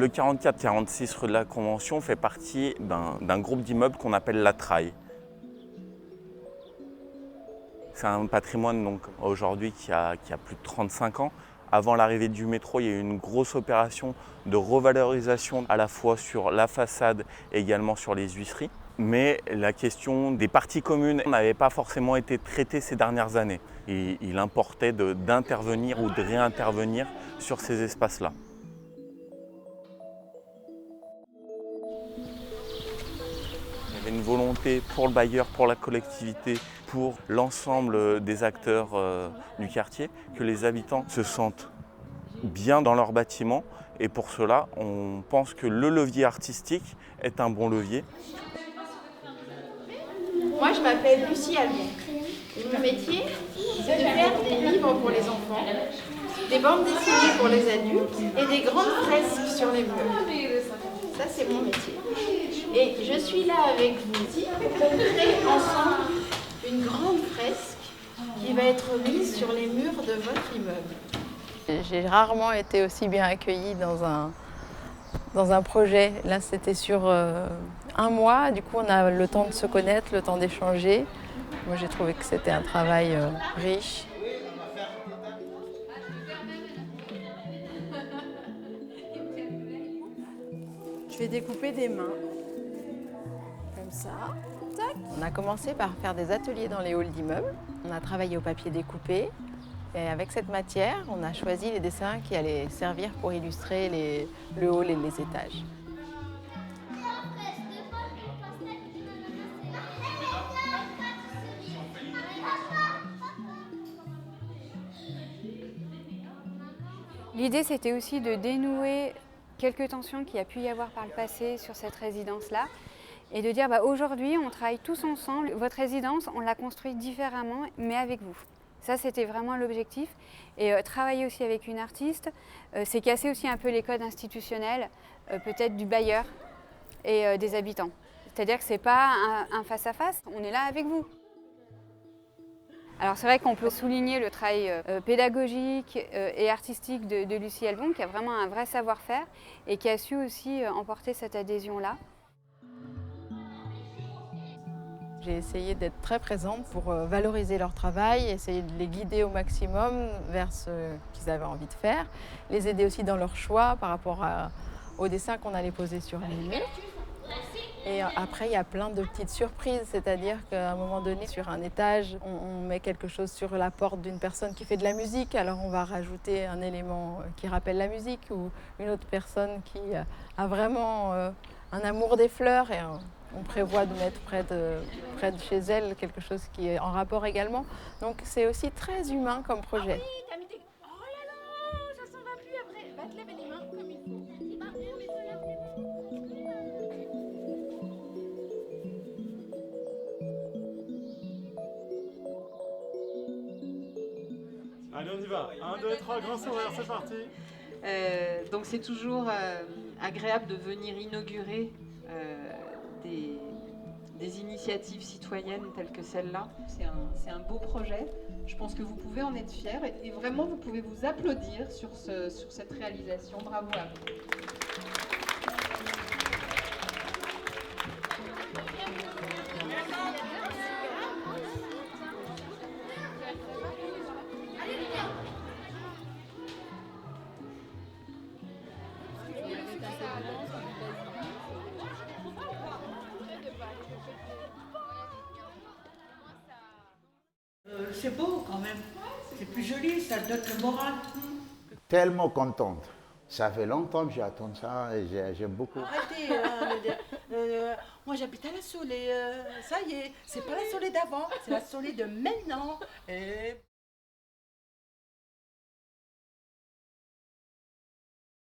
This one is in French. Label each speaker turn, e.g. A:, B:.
A: Le 44-46 rue de la Convention fait partie d'un groupe d'immeubles qu'on appelle la Traille. C'est un patrimoine donc, aujourd'hui qui a plus de 35 ans. Avant l'arrivée du métro, il y a eu une grosse opération de revalorisation à la fois sur la façade et également sur les huisseries. Mais la question des parties communes n'avait pas forcément été traitée ces dernières années. Et il importait d'intervenir ou de réintervenir sur ces espaces-là. Il y avait une volonté pour le bailleur, pour la collectivité, pour l'ensemble des acteurs du quartier, que les habitants se sentent bien dans leur bâtiment. Et pour cela, on pense que le levier artistique est un bon levier.
B: Moi, je m'appelle Lucie Albon. Et mon métier, c'est de faire des livres pour les enfants, des bandes dessinées pour les adultes et des grandes fresques sur les murs. Ça, c'est mon métier. Et je suis là avec vous pour créer ensemble une grande fresque qui va être mise sur les murs de votre immeuble.
C: J'ai rarement été aussi bien accueillie dans un projet. Là, c'était sur un mois. Du coup, on a le temps de se connaître, le temps d'échanger. Moi, j'ai trouvé que c'était un travail riche. Je vais découper des mains, comme ça. Tac. On a commencé par faire des ateliers dans les halls d'immeubles. On a travaillé au papier découpé. Et avec cette matière, on a choisi les dessins qui allaient servir pour illustrer le hall et les étages.
D: L'idée, c'était aussi de dénouer quelques tensions qu'il y a pu y avoir par le passé sur cette résidence-là et de dire aujourd'hui, on travaille tous ensemble. Votre résidence, on l'a construite différemment, mais avec vous. Ça, c'était vraiment l'objectif. Et travailler aussi avec une artiste, c'est casser aussi un peu les codes institutionnels, peut-être du bailleur et des habitants. C'est-à-dire que ce n'est pas un face-à-face, on est là avec vous. Alors c'est vrai qu'on peut souligner le travail pédagogique et artistique de Lucie Albon, qui a vraiment un vrai savoir-faire et qui a su aussi emporter cette adhésion-là.
C: J'ai essayé d'être très présente pour valoriser leur travail, essayer de les guider au maximum vers ce qu'ils avaient envie de faire, les aider aussi dans leur choix par rapport aux dessins qu'on allait poser sur les murs. Et après, il y a plein de petites surprises, c'est-à-dire qu'à un moment donné, sur un étage, on met quelque chose sur la porte d'une personne qui fait de la musique, alors on va rajouter un élément qui rappelle la musique, ou une autre personne qui a vraiment un amour des fleurs, et on prévoit de mettre près de chez elle quelque chose qui est en rapport également. Donc c'est aussi très humain comme projet.
B: Ah oui, t'as mis des... Oh là là, ça s'en va plus après. Va te laver les mains comme il faut. C'est pas bon, mais ça lave les mains.
E: Allez, on y va. 1, 2, 3, grand sourire, c'est parti.
F: Donc c'est toujours agréable de venir inaugurer des initiatives citoyennes telles que celle-là. C'est un beau projet. Je pense que vous pouvez en être fiers et vraiment vous pouvez vous applaudir sur cette réalisation. Bravo à vous.
G: C'est beau quand même, c'est plus joli, ça donne le moral.
H: Tellement contente. Ça fait longtemps que j'attends ça et j'aime beaucoup.
G: Arrêtez, moi j'habite à la Saulée, ça y est, c'est pas la Saulée d'avant, c'est la Saulée de maintenant. Et...